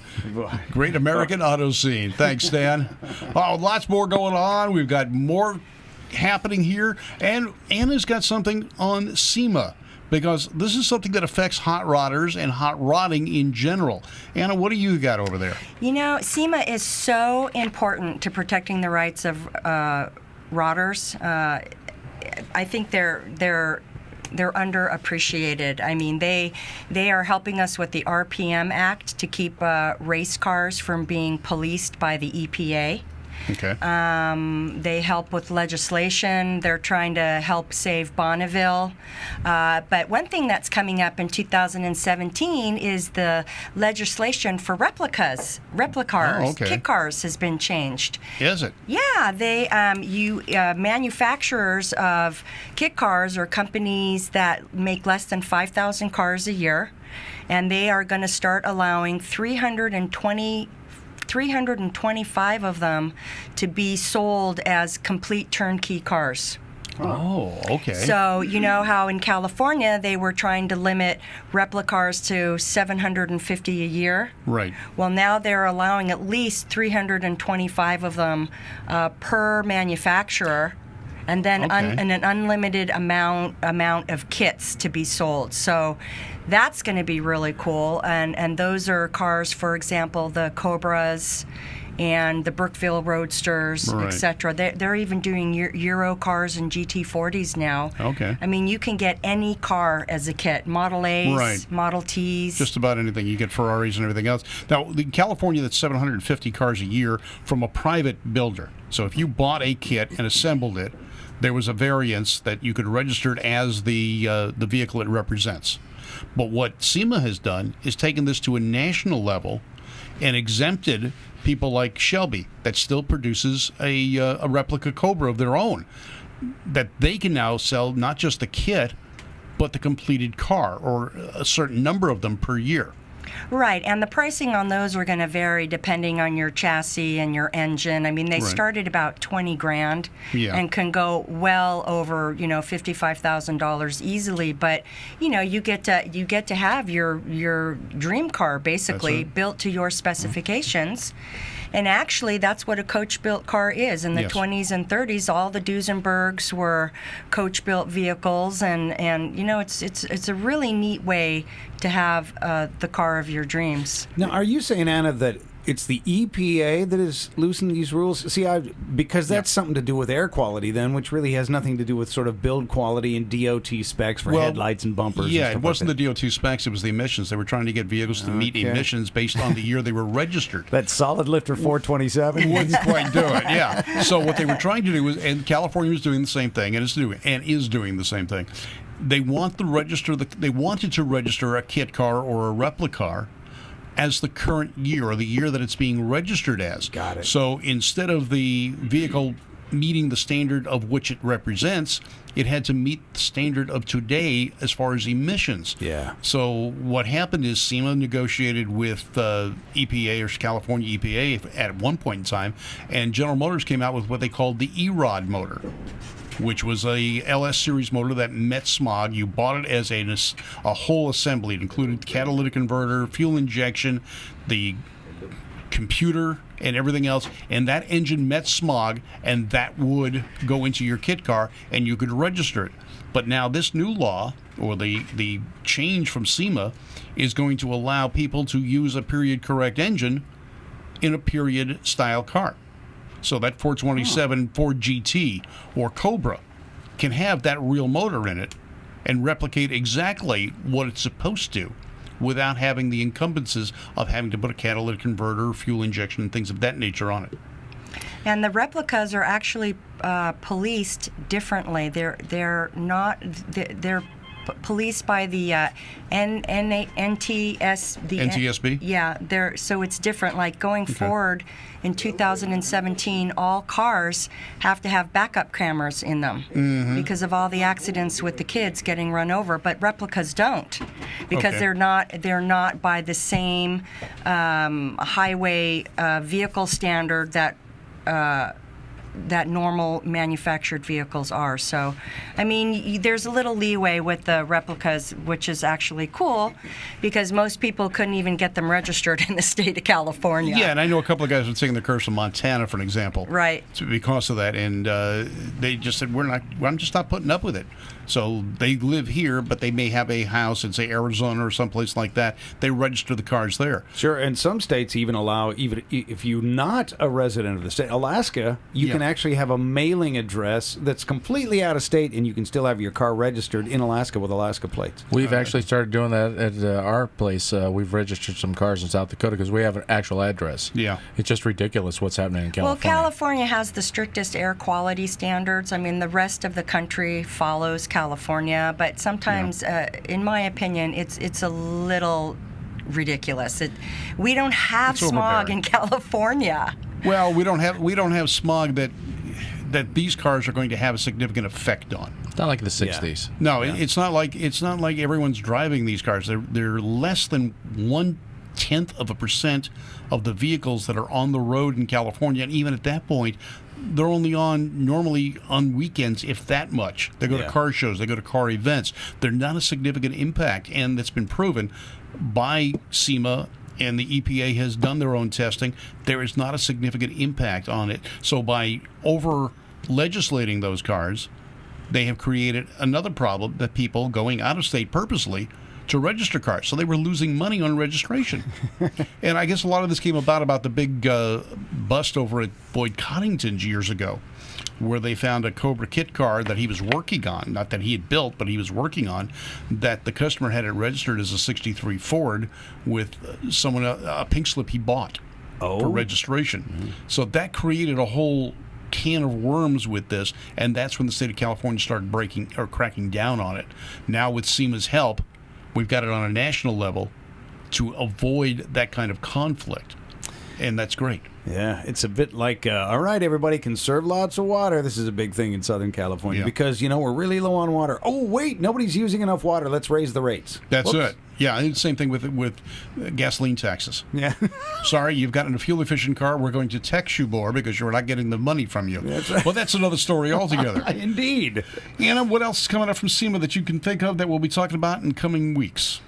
Great American Auto Scene. Thanks, Stan. Oh, lots more going on. We've got more happening here, and Anna's got something on SEMA, because this is something that affects hot rodders and hot rodding in general. Anna, what do you got over there? SEMA is so important to protecting the rights of rodders. I think they're underappreciated. I mean, they are helping us with the RPM Act to keep race cars from being policed by the EPA. Okay. They help with legislation. They're trying to help save Bonneville. But one thing that's coming up in 2017 is the legislation for replicas. Replicars. Oh, okay. Kit cars has been changed. Is it? Yeah, they manufacturers of kit cars are companies that make less than 5,000 cars a year, and they are going to start allowing 325 of them to be sold as complete turnkey cars. Oh, okay. So, you know how in California they were trying to limit replicas to 750 a year? Right. Well, now they're allowing at least 325 of them per manufacturer, and then Okay. an unlimited amount of kits to be sold. So that's going to be really cool. And those are cars, for example, the Cobras and the Brookville Roadsters, Right. etc. They're even doing Euro cars and GT40s now. Okay. I mean, you can get any car as a kit, Model A's, Right. Model T's. Just about anything. You get Ferraris and everything else. Now, in California, that's 750 cars a year from a private builder. So if you bought a kit and assembled it, there was a variance that you could register it as the vehicle it represents. But what SEMA has done is taken this to a national level and exempted people like Shelby that still produces a replica Cobra of their own, that they can now sell not just the kit, but the completed car, or a certain number of them per year. Right, and the pricing on those are going to vary depending on your chassis and your engine. I mean, they Right. start at about $20,000 Yeah. and can go well over, $55,000 easily. But you get to have your dream car basically That's right. built to your specifications. And actually, that's what a coach-built car is. In the Yes. 20s and 30s, all the Duesenbergs were coach-built vehicles, and it's a really neat way to have the car of your dreams. Now, are you saying, Anna, that it's the EPA that has loosened these rules? See, because that's something to do with air quality, then, which really has nothing to do with sort of build quality and DOT specs for headlights and bumpers. Yeah, and it stuff wasn't like the DOT specs; it was the emissions. They were trying to get vehicles to meet Okay. emissions based on the year they were registered. that solid lifter 427. Wouldn't quite do it. Yeah. So what they were trying to do was, and California was doing the same thing, and is doing the same thing. They wanted to register a kit car or a replica car as the current year, or the year that it's being registered as. Got it. So instead of the vehicle meeting the standard of which it represents, it had to meet the standard of today as far as emissions. Yeah. So what happened is SEMA negotiated with EPA, or California EPA, at one point in time, and General Motors came out with what they called the E-Rod motor, which was a LS series motor that met smog. You bought it as a whole assembly. It included catalytic converter, fuel injection, the computer, and everything else, and that engine met smog, and that would go into your kit car, and you could register it. But now this new law, or the change from SEMA, is going to allow people to use a period correct engine in a period style car. So that 427 Ford GT or Cobra can have that real motor in it and replicate exactly what it's supposed to without having the encumbrances of having to put a catalytic converter, fuel injection, and things of that nature on it. And the replicas are actually policed differently. They're not. They're policed by the NTSB? Yeah, so it's different. Like going forward in 2017, all cars have to have backup cameras in them because of all the accidents with the kids getting run over. But replicas don't, because they're not by the same highway vehicle standard that normal manufactured vehicles are. So, I mean, there's a little leeway with the replicas, which is actually cool, because most people couldn't even get them registered in the state of California. Yeah, and I know a couple of guys were taking their cars from Montana, for an example. Right. Because of that, and they just said, I'm just not putting up with it. So they live here, but they may have a house in, say, Arizona or someplace like that. They register the cars there. Sure, and some states even allow, even if you're not a resident of the state. Alaska, you can actually have a mailing address that's completely out of state, and you can still have your car registered in Alaska with Alaska plates. We've actually started doing that at our place. We've registered some cars in South Dakota because we have an actual address. Yeah. It's just ridiculous what's happening in California. Well, California has the strictest air quality standards. I mean, the rest of the country follows California, but sometimes, in my opinion, it's a little ridiculous. We don't have smog in California. Well, we don't have smog that these cars are going to have a significant effect on. It's not like the 60s. No, it's not like everyone's driving these cars. They're less than 0.1% of the vehicles that are on the road in California, and even at that point, they're only normally on weekends, if that much. They go to car shows, they go to car events. They're not a significant impact, and that's been proven by SEMA, and the EPA has done their own testing. There is not a significant impact on it. So by over-legislating those cars, they have created another problem, that people going out of state purposely to register cars. So they were losing money on registration. And I guess a lot of this came about the big bust over at Boyd Coddington's years ago, where they found a Cobra kit car that he was working on, not that he had built, but he was working on, that the customer had it registered as a 63 Ford with a pink slip he bought for registration. So that created a whole can of worms with this, and that's when the state of California started cracking down on it. Now with SEMA's help, we've got it on a national level to avoid that kind of conflict, and that's great. Yeah, it's a bit like, all right, everybody, conserve lots of water. This is a big thing in Southern California because, we're really low on water. Oh, wait, nobody's using enough water. Let's raise the rates. That's it. Yeah, and the same thing with gasoline taxes. Yeah. Sorry, you've gotten a fuel-efficient car. We're going to tax you more because you're not getting the money from you. That's right. Well, that's another story altogether. Indeed. Anna, what else is coming up from SEMA that you can think of that we'll be talking about in coming weeks?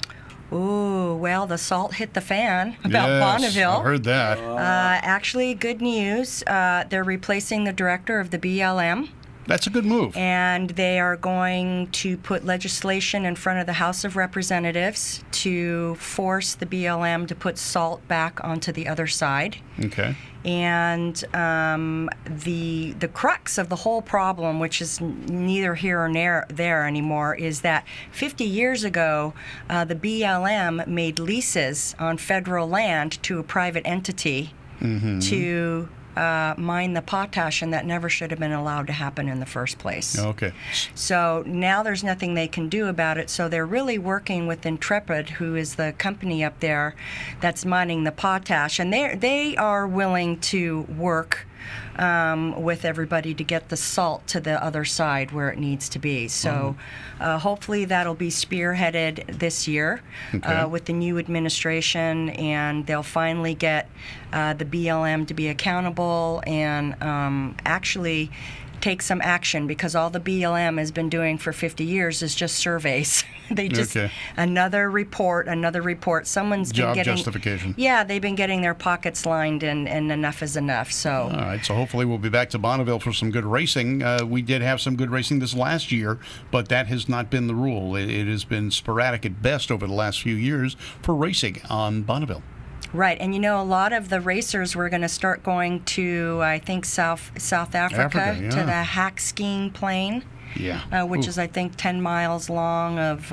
Ooh, well, the salt hit the fan about Bonneville. I heard that. Actually, good news. They're replacing the director of the BLM. That's a good move. And they are going to put legislation in front of the House of Representatives to force the BLM to put salt back onto the other side. Okay. And the crux of the whole problem, which is neither here or there anymore, is that 50 years ago, the BLM made leases on federal land to a private entity to mine the potash, and that never should have been allowed to happen in the first place. Okay. So now there's nothing they can do about it. So they're really working with Intrepid, who is the company up there that's mining the potash, and they are willing to work with everybody to get the salt to the other side where it needs to be. So hopefully that'll be spearheaded this year with the new administration, and they'll finally get the BLM to be accountable and actually take some action, because all the BLM has been doing for 50 years is just surveys. They just another report. Someone's job been getting justification. Yeah, they've been getting their pockets lined, and enough is enough. So all right. So hopefully we'll be back to Bonneville for some good racing. We did have some good racing this last year, but that has not been the rule. It has been sporadic at best over the last few years for racing on Bonneville. Right, and a lot of the racers were going to start going to, I think, South Africa yeah. to the hack skiing plane, which is, I think, 10 miles long of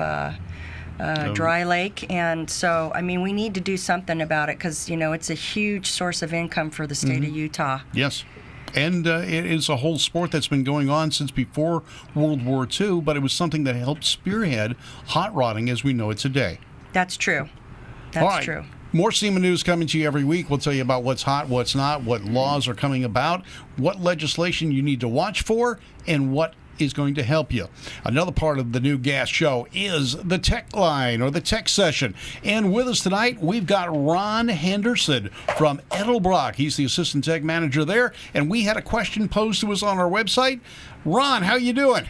dry lake. And so, I mean, we need to do something about it because, it's a huge source of income for the state of Utah. Yes. And it is a whole sport that's been going on since before World War II, but it was something that helped spearhead hot rodding as we know it today. That's true. All right. That's true. More SEMA news coming to you every week. We'll tell you about what's hot, what's not, what laws are coming about, what legislation you need to watch for, and what is going to help you. Another part of the new gas show is the tech line or the tech session. And with us tonight, we've got Ron Henderson from Edelbrock. He's the assistant tech manager there. And we had a question posed to us on our website. Ron, how you doing?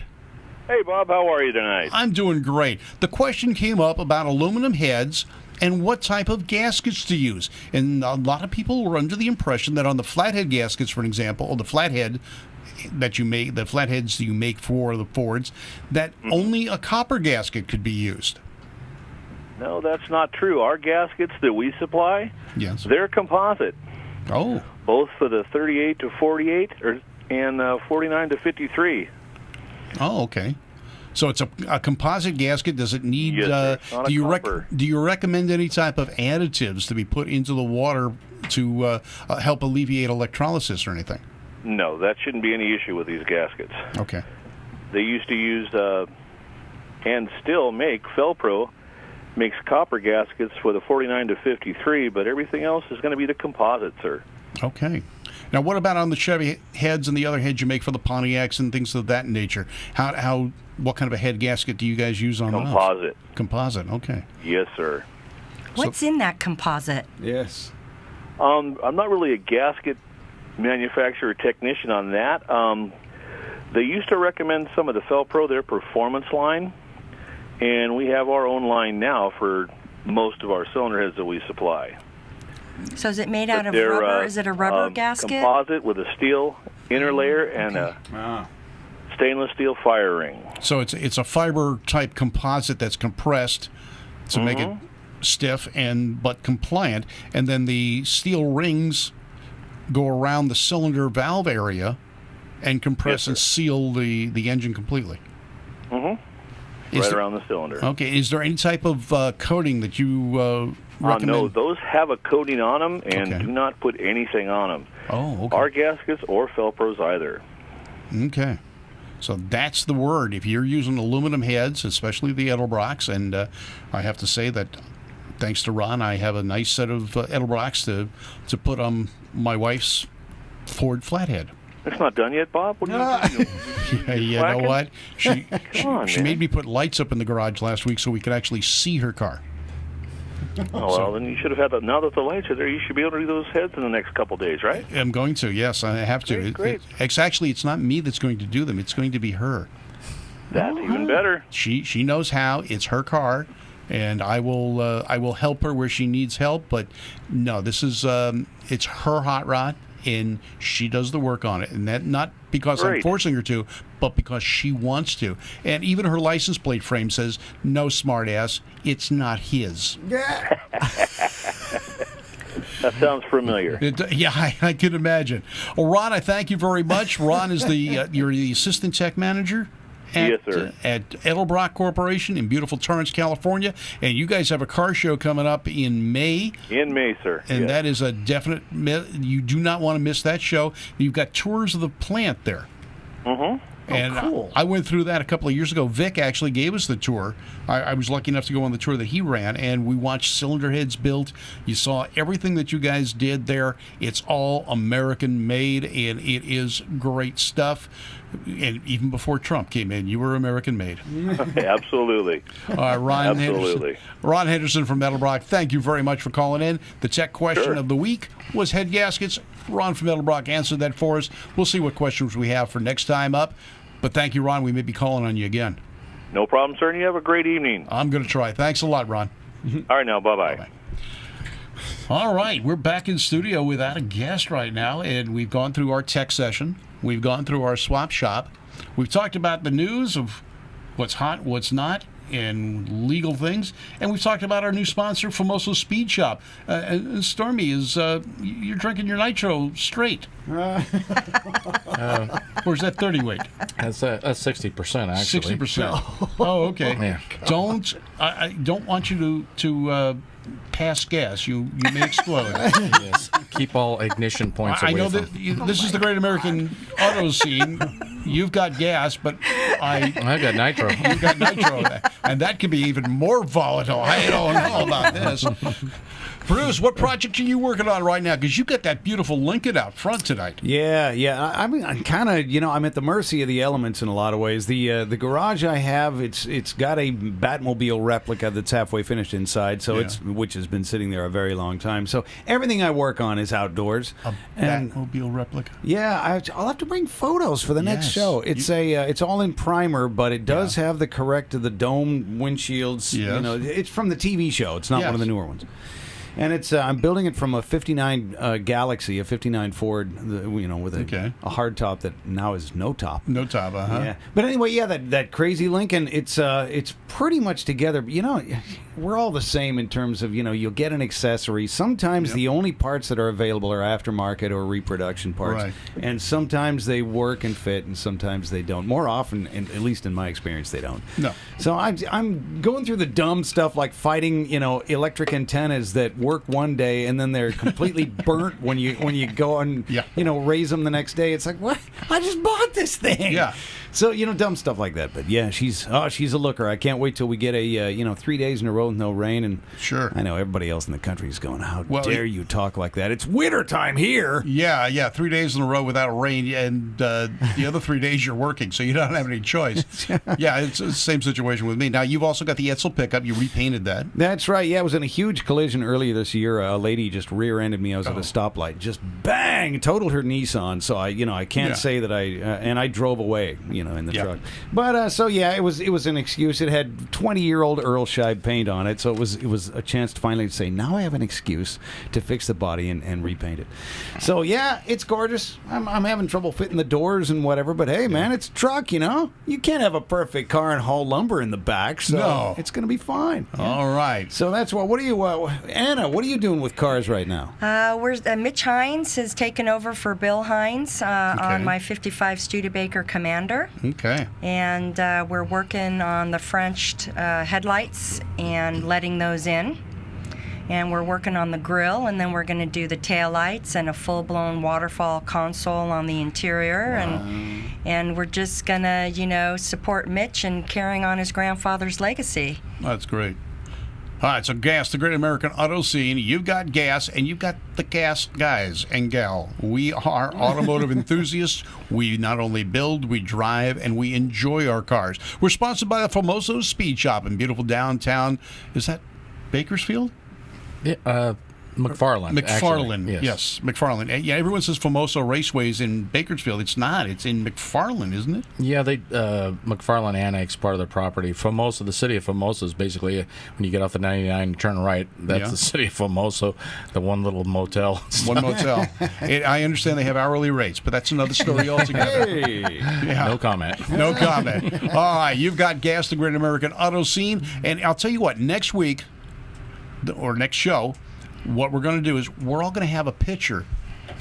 Hey, Bob, how are you tonight? I'm doing great. The question came up about aluminum heads and what type of gaskets to use. And a lot of people were under the impression that on the flathead gaskets, for example, or the flathead that you make, the flatheads that you make for the Fords, that only a copper gasket could be used. No, that's not true. Our gaskets that we supply, they're composite. Oh. Both for the 38 to 48 and 49 to 53. Oh, okay. So it's a composite gasket. Does it need? Yes, do you recommend any type of additives to be put into the water to help alleviate electrolysis or anything? No, that shouldn't be any issue with these gaskets. Okay. They used to use and still make Felpro makes copper gaskets for the 49 to 53, but everything else is going to be the composite, sir. Okay. Now, what about on the Chevy heads and the other heads you make for the Pontiacs and things of that nature? What kind of a head gasket do you guys use on those? Composite. Composite, okay. Yes, sir. What's in that composite? Yes. I'm not really a gasket manufacturer technician on that. They used to recommend some of the Felpro, their performance line, and we have our own line now for most of our cylinder heads that we supply. So is it made out of rubber? Is it a rubber gasket? Composite with a steel inner layer and a stainless steel fire ring. So it's a fiber type composite that's compressed to make it stiff but compliant, and then the steel rings go around the cylinder valve area and compress and seal the engine completely. Right around the cylinder. Okay. Is there any type of coating that you recommend? No, those have a coating on them, and do not put anything on them. Oh, okay. Our gaskets or Felpros either. Okay. So that's the word. If you're using aluminum heads, especially the Edelbrocks, and I have to say that thanks to Ron, I have a nice set of Edelbrocks to put on my wife's Ford Flathead. It's not done yet, Bob? What are you doing? You know what? She on, made me put lights up in the garage last week so we could actually see her car. Oh, well, then you should have had that. Now that the lights are there, you should be able to do those heads in the next couple days, right? I'm going to, yes, I have to. Great. It's not me that's going to do them. It's going to be her. That's even better. She knows how. It's her car, and I will help her where she needs help. But no, this is it's her hot rod, and she does the work on it, and that not because I'm forcing her to, but because she wants to. And even her license plate frame says, "No, smartass, it's not his." Yeah. That sounds familiar. I can imagine. Well, Ron, I thank you very much. Ron is you're the assistant tech manager yes, sir. At Edelbrock Corporation in beautiful Torrance, California. And you guys have a car show coming up in May. In May, sir. And that is a definite, you do not want to miss that show. You've got tours of the plant there. And cool. I went through that a couple of years ago. Vic actually gave us the tour. I was lucky enough to go on the tour that he ran, and we watched cylinder heads built. You saw everything that you guys did there. It's all American made, and it is great stuff. And even before Trump came in, you were American made. Absolutely. Ron Absolutely. Henderson. Ron Henderson from Edelbrock, thank you very much for calling in. The tech question of the week was head gaskets. Ron from Edelbrock answered that for us. We'll see what questions we have for next time up. But thank you, Ron. We may be calling on you again. No problem, sir. And you have a great evening. I'm going to try. Thanks a lot, Ron. All right, now. Bye-bye. Bye-bye. All right. We're back in studio without a guest right now, and we've gone through our tech session. We've gone through our swap shop. We've talked about the news of what's hot, what's not, and legal things. And we've talked about our new sponsor, Famoso Speed Shop. And Stormy, you're drinking your nitro straight. Or is that 30 weight? That's 60%, actually. 60%. Oh, okay. Yeah. I don't want you to pass gas. You may explode. Yes. Keep all ignition points away I know from. that this is the Great American Auto Scene. You've got gas, but I got nitro. You've got nitro, and that could be even more volatile. I don't know about this. Bruce, what project are you working on right now? Because you got that beautiful Lincoln out front tonight. Yeah. I mean, I'm kind of, I'm at the mercy of the elements in a lot of ways. The garage I have, it's got a Batmobile replica that's halfway finished inside, so which has been sitting there a very long time. So everything I work on is outdoors. Batmobile replica. Yeah, I'll have to bring photos for the next show. It's it's all in primer, but it does have the the dome windshields. Yes. It's from the TV show. It's not one of the newer ones. And it's I'm building it from a 59 Galaxy, a 59 Ford, with a hard top that now is no top. No top, Yeah. But anyway, that crazy Lincoln, it's pretty much together. We're all the same in terms of, you'll get an accessory. Sometimes the only parts that are available are aftermarket or reproduction parts. Right. And sometimes they work and fit, and sometimes they don't. More often, at least in my experience, they don't. No. So I'm going through the dumb stuff like fighting, electric antennas that work one day and then they're completely burnt when you go and raise them the next day. It's like, what? I just bought this thing. Yeah. So dumb stuff like that. But yeah, she's a looker. I can't wait till we get a 3 days in a row with no rain. And sure, I know everybody else in the country is going, how dare you talk like that? It's winter time here. Yeah. 3 days in a row without rain, and the other 3 days you're working, so you don't have any choice. Yeah, it's the same situation with me. Now you've also got the Edsel pickup. You repainted that. That's right. Yeah, I was in a huge collision earlier this year. A lady just rear-ended me. I was at a stoplight, just bang, totaled her Nissan. So I can't say that and I drove away, in the truck. But it was an excuse. It had 20-year-old Earl Scheib paint on it, so it was a chance to finally say, now I have an excuse to fix the body and repaint it. So yeah, it's gorgeous. I'm having trouble fitting the doors and whatever, but hey, man, it's a truck. You can't have a perfect car and haul lumber in the back, so it's going to be fine. All right. So that's what are you, Anna? What are you doing with cars right now? Mitch Hines has taken over for Bill Hines on my 55 Studebaker Commander. Okay. And we're working on the Frenched headlights and letting those in. And we're working on the grille, and then we're going to do the taillights and a full-blown waterfall console on the interior. And we're just going to, support Mitch and carrying on his grandfather's legacy. That's great. All right, so Gas, the Great American Auto Scene. You've got Gas, and you've got the Gas guys and gal. We are automotive enthusiasts. We not only build, we drive, and we enjoy our cars. We're sponsored by the Famoso Speed Shop in beautiful downtown. Is that Bakersfield? Yeah, McFarland. McFarland, actually, yes, McFarland. Yeah, everyone says Famoso Raceways in Bakersfield. It's not. It's in McFarland, isn't it? Yeah, they McFarland annexed part of their property. Famoso, the city of Famoso is basically when you get off the 99 and turn right. That's the city of Famoso, the one little motel. One motel. I understand they have hourly rates, but that's another story altogether. Hey. Yeah. No comment. No comment. All right, you've got Gas, the Great American Auto Scene, and I'll tell you what, next week or next show, what we're going to do is we're all going to have a picture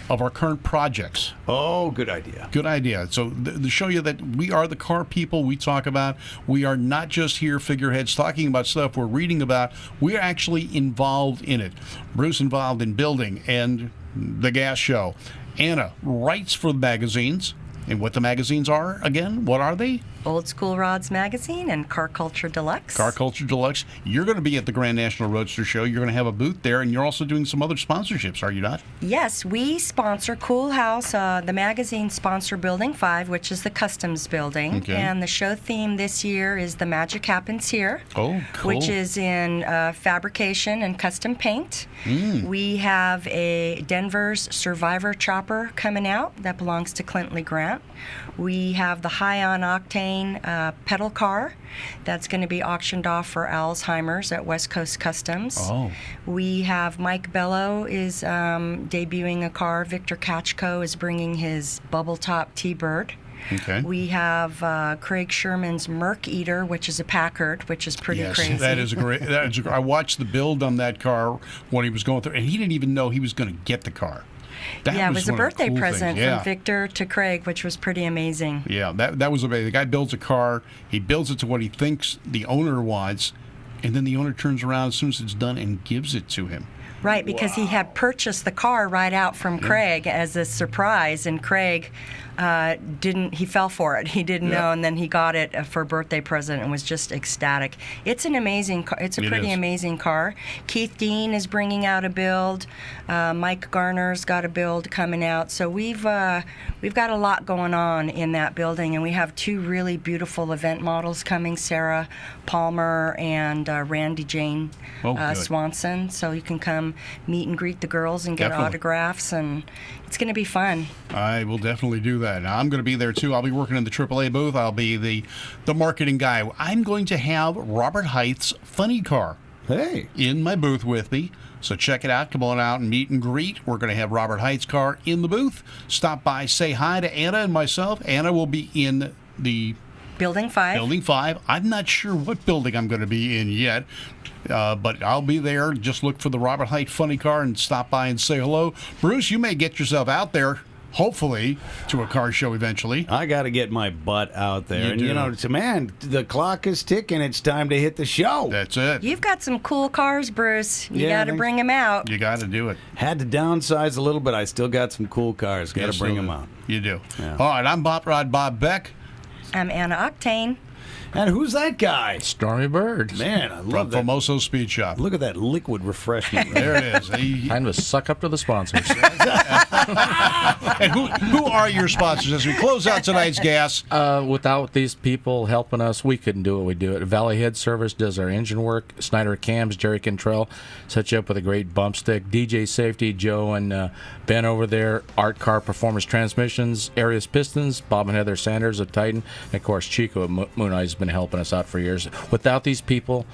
of our current projects. Oh, good idea. Good idea. So to show you that we are the car people we talk about. We are not just here figureheads talking about stuff we're reading about. We're actually involved in it. Bruce involved in building and the Gas Show. Anna writes for the magazines. And what the magazines are, again, what are they? Old School Rods Magazine and Car Culture Deluxe. Car Culture Deluxe. You're going to be at the Grand National Roadster Show. You're going to have a booth there, and you're also doing some other sponsorships, are you not? Yes, we sponsor Cool House. The magazine sponsor Building 5, which is the customs building. Okay. And the show theme this year is The Magic Happens Here. Oh, cool. Which is in fabrication and custom paint. We have a Denver's Survivor chopper coming out that belongs to Clint Lee Grant. We have the high on octane pedal car that's going to be auctioned off for Alzheimer's at West Coast Customs. Oh. We have Mike Bello is debuting a car. Victor Kachko is bringing his bubble top T-Bird. Okay. We have Craig Sherman's Merc Eater, which is a Packard, which is pretty crazy. That is a great. I watched the build on that car when he was going through, and he didn't even know he was going to get the car. It was a birthday present from Victor to Craig, which was pretty amazing. Yeah, that was amazing. The guy builds a car, he builds it to what he thinks the owner wants, and then the owner turns around as soon as it's done and gives it to him. Right, because he had purchased the car right out from Craig as a surprise, and Craig he fell for it. He didn't know, and then he got it for a birthday present and was just ecstatic. It's an amazing car. It's a pretty amazing car. Keith Dean is bringing out a build. Mike Garner's got a build coming out. So we've got a lot going on in that building, and we have two really beautiful event models coming, Sarah Palmer and Randy Jane Swanson. So you can come meet and greet the girls and get autographs, and it's going to be fun. I will definitely do that. Now, I'm going to be there too. I'll be working in the AAA booth. I'll be the marketing guy. I'm going to have Robert Heith's funny car in my booth with me. So check it out. Come on out and meet and greet. We're going to have Robert Heith's car in the booth. Stop by, say hi to Anna and myself. Anna will be in the Building 5. Building 5. I'm not sure what building I'm going to be in yet. But I'll be there. Just look for the Robert Height funny car and stop by and say hello. Bruce, you may get yourself out there, hopefully, to a car show eventually. I got to get my butt out there. Man, the clock is ticking. It's time to hit the show. That's it. You've got some cool cars, Bruce. You got to bring them out. You got to do it. Had to downsize a little, but I still got some cool cars. Got to bring them out. You do. Yeah. All right, I'm Hot Rod Bob Beck. I'm Anna Octane. And who's that guy? Stormy Bird. Man, I love that. From Formoso Speed Shop. Look at that liquid refreshment. There it is. Time to suck up to the sponsors. And who are your sponsors as we close out tonight's gas? Without these people helping us, we couldn't do what we do. Valley Head Service does our engine work. Snyder Cams, Jerry Cantrell set you up with a great bump stick. DJ Safety, Joe and Ben over there. Art Car Performance Transmissions, Arias Pistons, Bob and Heather Sanders of Titan, and of course Chico at Moon Eyes has been helping us out for years. Without these people,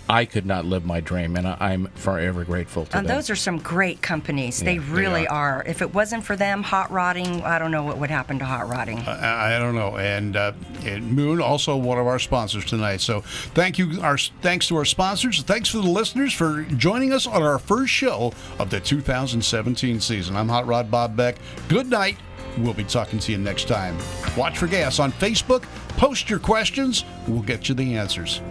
I could not live my dream, and I'm forever grateful to them. Those are some great companies. They really are. If it wasn't for them, hot rodding, I don't know what would happen to hot rodding. I don't know. And Moon, also one of our sponsors tonight. So thanks to our sponsors. Thanks to the listeners for joining us on our first show of the 2017 season. I'm Hot Rod Bob Beck. Good night. We'll be talking to you next time. Watch for Gas on Facebook. Post your questions. We'll get you the answers.